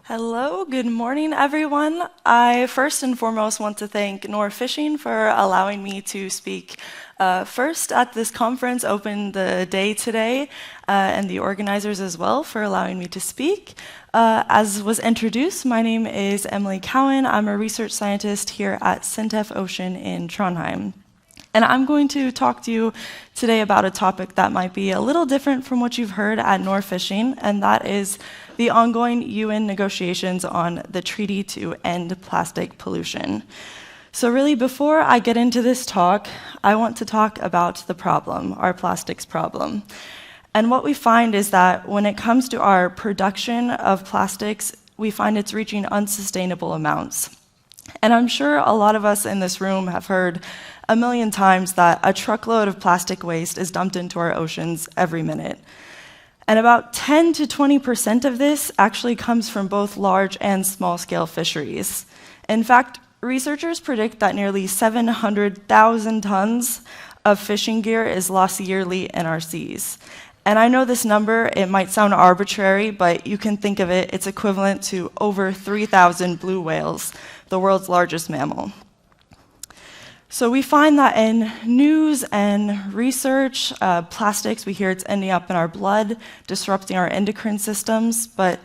Hello, good morning, everyone. I first and foremost want to thank Nor Fishing for allowing me to speak first at this conference, open the day today, and the organizers as well for allowing me to speak. As was introduced, my name is Emily Cowan. I'm a research scientist here at Sintef Ocean in Trondheim. And I'm going to talk to you today about a topic that might be a little different from what you've heard at Nor Fishing, and that is the ongoing UN negotiations on the treaty to end plastic pollution. So really, before I get into this talk, I want to talk about the problem, our plastics problem. And what we find is that when it comes to our production of plastics, we find it's reaching unsustainable amounts. And I'm sure a lot of us in this room have heard a million times that a truckload of plastic waste is dumped into our oceans every minute. And about 10 to 20% of this actually comes from both large and small-scale fisheries. In fact, researchers predict that nearly 700,000 tons of fishing gear is lost yearly in our seas. And I know this number, it might sound arbitrary, but you can think of it, it's equivalent to over 3,000 blue whales, the world's largest mammal. So we find that in news and research, plastics, we hear it's ending up in our blood, disrupting our endocrine systems, but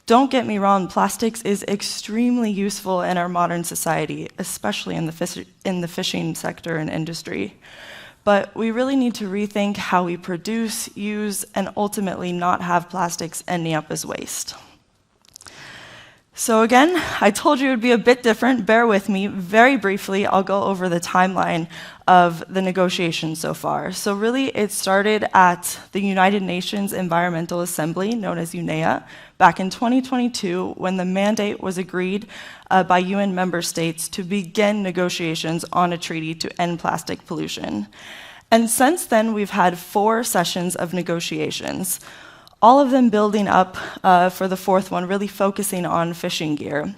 don't get me wrong, plastics is extremely useful in our modern society, especially in the fishing sector and industry. But we really need to rethink how we produce, use, and ultimately not have plastics ending up as waste. So again, I told you it would be a bit different. Bear with me. Very briefly, I'll go over the timeline of the negotiations so far. So really, it started at the United Nations Environmental Assembly, known as UNEA, back in 2022, when the mandate was agreed by UN member states to begin negotiations on a treaty to end plastic pollution. And since then, we've had 4 sessions of negotiations, all of them building up for the 4th one, really focusing on fishing gear.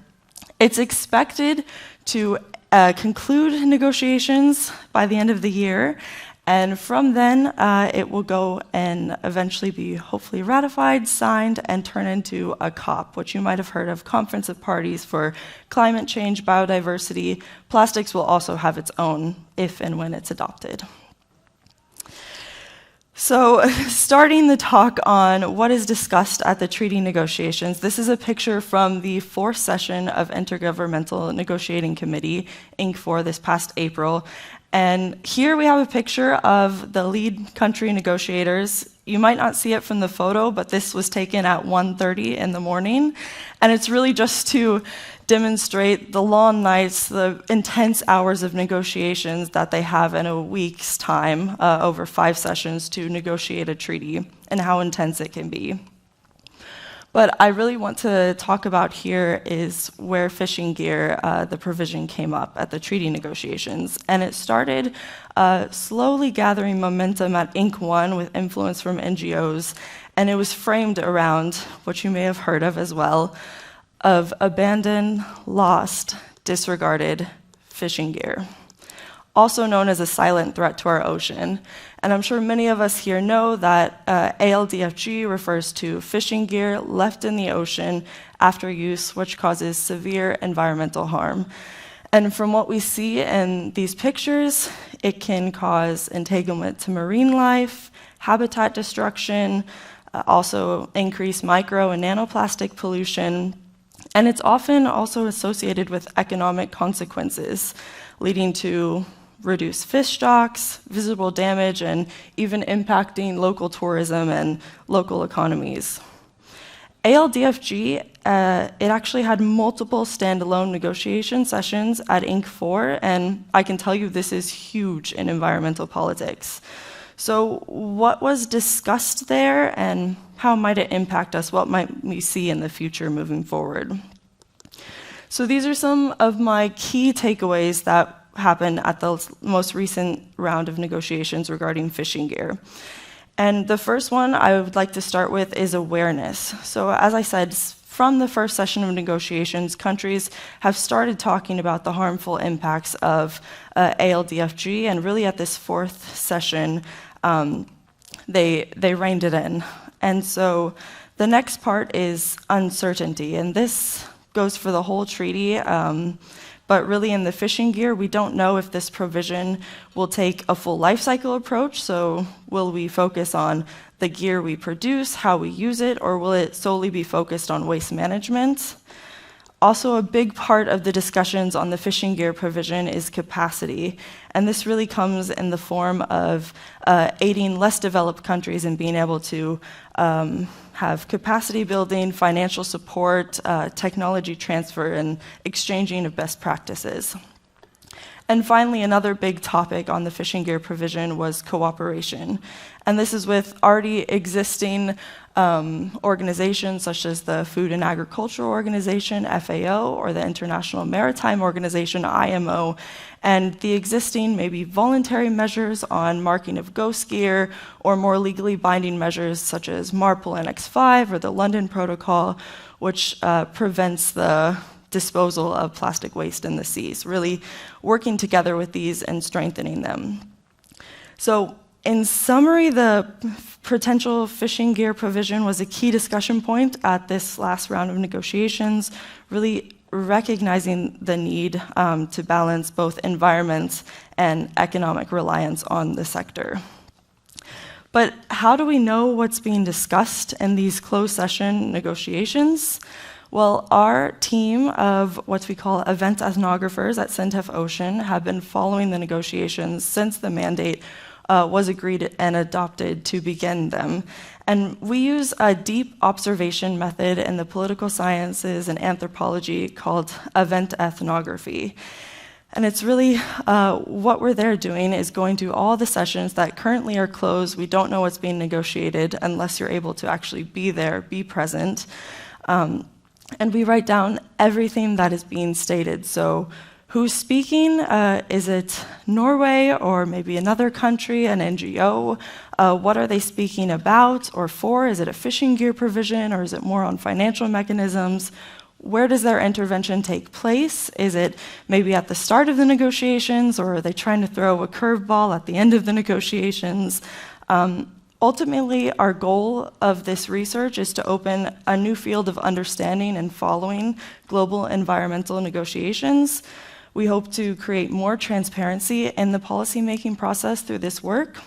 It's expected to conclude negotiations by the end of the year, and from then it will go and eventually be hopefully ratified, signed, and turn into a COP, which you might have heard of, Conference of Parties for Climate Change, Biodiversity. Plastics will also have its own if and when it's adopted. So, starting the talk on what is discussed at the treaty negotiations, this is a picture from the 4th session of Intergovernmental Negotiating Committee, Inc. 4, this past April. And here we have a picture of the lead country negotiators. You might not see it from the photo, but this was taken at 1:30 in the morning. And it's really just to demonstrate the long nights, the intense hours of negotiations that they have in a week's time, over 5 sessions to negotiate a treaty, and how intense it can be. But I really want to talk about here is where fishing gear, the provision came up at the treaty negotiations. And it started slowly gathering momentum at Inc. 1 with influence from NGOs, and it was framed around what you may have heard of as well, of abandoned, lost, disregarded fishing gear, also known as a silent threat to our ocean. And I'm sure many of us here know that ALDFG refers to fishing gear left in the ocean after use, which causes severe environmental harm. And from what we see in these pictures, it can cause entanglement to marine life, habitat destruction, also increase micro and nanoplastic pollution, and it's often also associated with economic consequences, leading to reduced fish stocks, visible damage, and even impacting local tourism and local economies. ALDFG, it actually had multiple standalone negotiation sessions at Inc. 4, and I can tell you this is huge in environmental politics. So what was discussed there, and how might it impact us? What might we see in the future moving forward? So these are some of my key takeaways that happened at the most recent round of negotiations regarding fishing gear. And the first one I would like to start with is awareness. So as I said, from the first session of negotiations, countries have started talking about the harmful impacts of ALDFG, and really at this 4th session, they reined it in. And so the next part is uncertainty, and this goes for the whole treaty, but really in the fishing gear, we don't know if this provision will take a full life cycle approach, so will we focus on the gear we produce, how we use it, or will it solely be focused on waste management? Also, a big part of the discussions on the fishing gear provision is capacity, and this really comes in the form of aiding less developed countries in being able to have capacity building, financial support, technology transfer, and exchanging of best practices. And finally, another big topic on the fishing gear provision was cooperation. And this is with already existing organizations such as the Food and Agricultural Organization, FAO, or the International Maritime Organization, IMO, and the existing maybe voluntary measures on marking of ghost gear, or more legally binding measures such as MARPOL Annex 5 or the London Protocol, which prevents the disposal of plastic waste in the seas, really working together with these and strengthening them. So in summary, the potential fishing gear provision was a key discussion point at this last round of negotiations, really recognizing the need to balance both environment and economic reliance on the sector. But how do we know what's being discussed in these closed session negotiations? Well, our team of what we call event ethnographers at Sintef Ocean have been following the negotiations since the mandate was agreed and adopted to begin them. And we use a deep observation method in the political sciences and anthropology called event ethnography. And it's really what we're there doing is going to all the sessions that currently are closed. We don't know what's being negotiated unless you're able to actually be there, be present. And we write down everything that is being stated. So who's speaking? Is it Norway or maybe another country, an NGO? What are they speaking about or for? Is it a fishing gear provision or is it more on financial mechanisms? Where does their intervention take place? Is it maybe at the start of the negotiations, or are they trying to throw a curveball at the end of the negotiations? Ultimately, our goal of this research is to open a new field of understanding and following global environmental negotiations. We hope to create more transparency in the policymaking process through this work.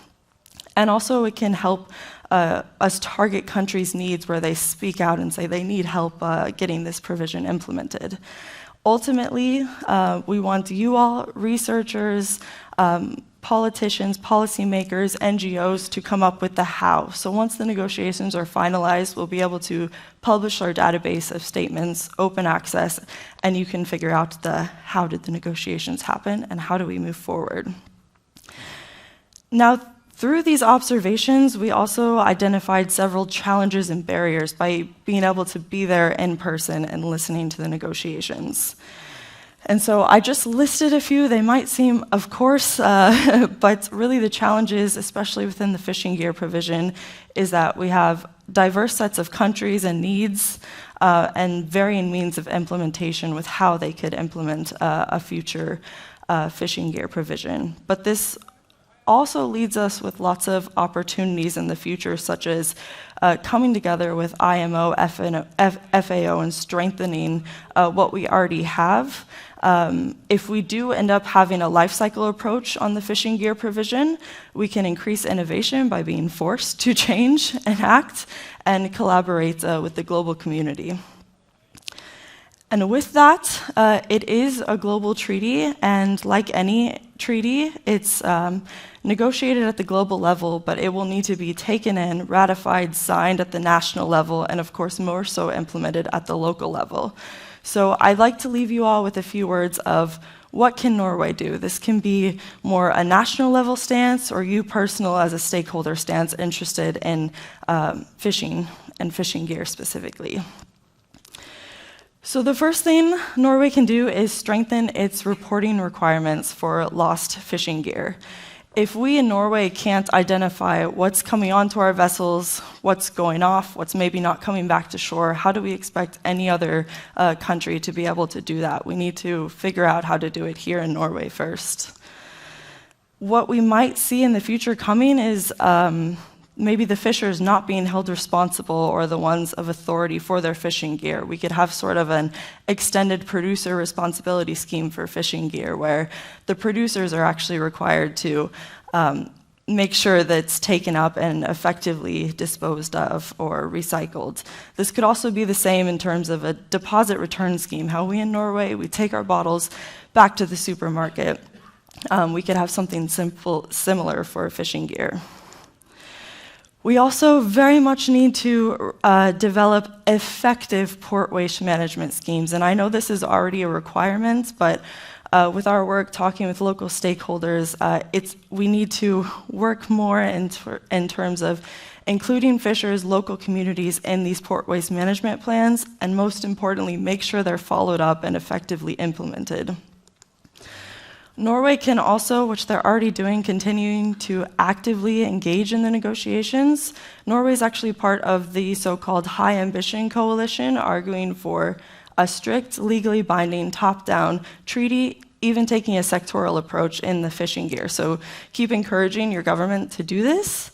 And also it can help us target countries' needs where they speak out and say they need help getting this provision implemented. Ultimately, we want you all, researchers, politicians, policymakers, NGOs, to come up with the how. So once the negotiations are finalized, we'll be able to publish our database of statements, open access, and you can figure out the how did the negotiations happen and how do we move forward. Now, through these observations, we also identified several challenges and barriers by being able to be there in person and listening to the negotiations. And so I just listed a few. They might seem, of course, but really the challenges, especially within the fishing gear provision, is that we have diverse sets of countries and needs and varying means of implementation with how they could implement a future fishing gear provision. But this also leads us with lots of opportunities in the future, such as coming together with IMO, FAO, and strengthening what we already have. If we do end up having a life cycle approach on the fishing gear provision, we can increase innovation by being forced to change and act and collaborate with the global community. And with that, it is a global treaty, and like any treaty, it's negotiated at the global level, but it will need to be taken in, ratified, signed at the national level, and of course more so implemented at the local level. So I'd like to leave you all with a few words of what can Norway do? This can be more a national level stance, or you personal as a stakeholder stance interested in fishing and fishing gear specifically. So the first thing Norway can do is strengthen its reporting requirements for lost fishing gear. If we in Norway can't identify what's coming onto our vessels, what's going off, what's maybe not coming back to shore, how do we expect any other country to be able to do that? We need to figure out how to do it here in Norway first. What we might see in the future coming is maybe the fishers not being held responsible or the ones of authority for their fishing gear. We could have sort of an extended producer responsibility scheme for fishing gear where the producers are actually required to make sure that it's taken up and effectively disposed of or recycled. This could also be the same in terms of a deposit return scheme, how we in Norway, we take our bottles back to the supermarket. We could have something similar for fishing gear. We also very much need to develop effective port waste management schemes. And I know this is already a requirement, but with our work talking with local stakeholders, we need to work more in terms of including fishers, local communities in these port waste management plans, and most importantly, make sure they're followed up and effectively implemented. Norway can also, which they're already doing, continuing to actively engage in the negotiations. Norway is actually part of the so-called High Ambition Coalition, arguing for a strict, legally binding, top-down treaty, even taking a sectoral approach in the fishing gear. So keep encouraging your government to do this.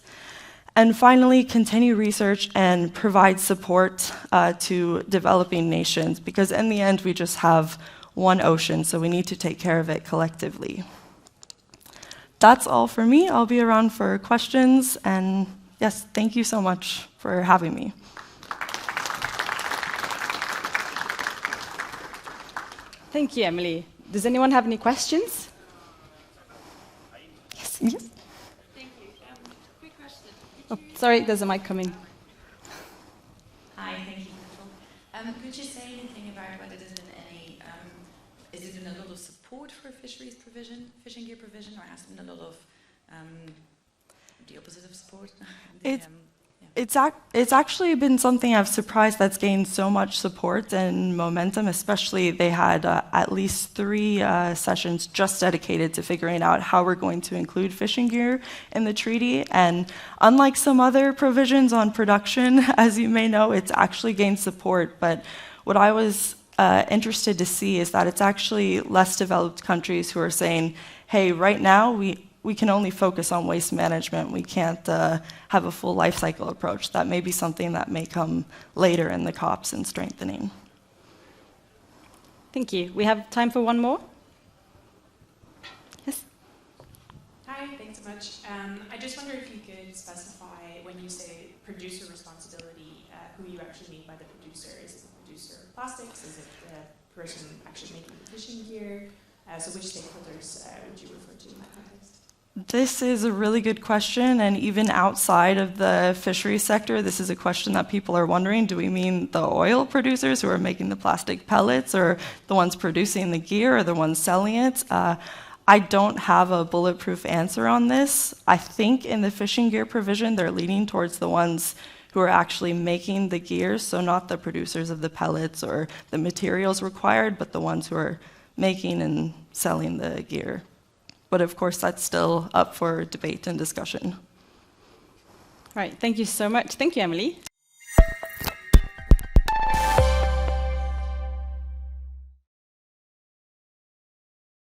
And finally, continue research and provide support to developing nations, because in the end, we just have one ocean, so we need to take care of it collectively. That's all for me. I'll be around for questions, and yes, thank you so much for having me. Thank you, Emily. Does anyone have any questions? Yes. Thank you. Quick question. Oh, sorry, there's a mic coming. Hi, thank you. Could you say anything about whether there's been any, is there been a lot of support for fisheries provision, fishing gear provision, or has there been a lot of the opposite of support? It's actually been something I've surprised that's gained so much support and momentum, especially they had at least 3 sessions just dedicated to figuring out how we're going to include fishing gear in the treaty. And unlike some other provisions on production, as you may know, it's actually gained support. But what I was interested to see is that it's actually less developed countries who are saying, hey, right now we can only focus on waste management. We can't have a full life cycle approach. That may be something that may come later in the COPs and strengthening. Thank you. We have time for one more. Yes? Hi, thanks so much. I just wonder if you could specify, when you say producer responsibility, who you actually mean by the producer. Is it the producer of plastics? Is it the person actually making the fishing gear? So which stakeholders would you refer to in that context? This is a really good question, and even outside of the fisheries sector, this is a question that people are wondering. Do we mean the oil producers who are making the plastic pellets, or the ones producing the gear, or the ones selling it? I don't have a bulletproof answer on this. I think in the fishing gear provision, they're leaning towards the ones who are actually making the gear, so not the producers of the pellets or the materials required, but the ones who are making and selling the gear. But of course, that's still up for debate and discussion. Right, thank you so much. Thank you, Emily.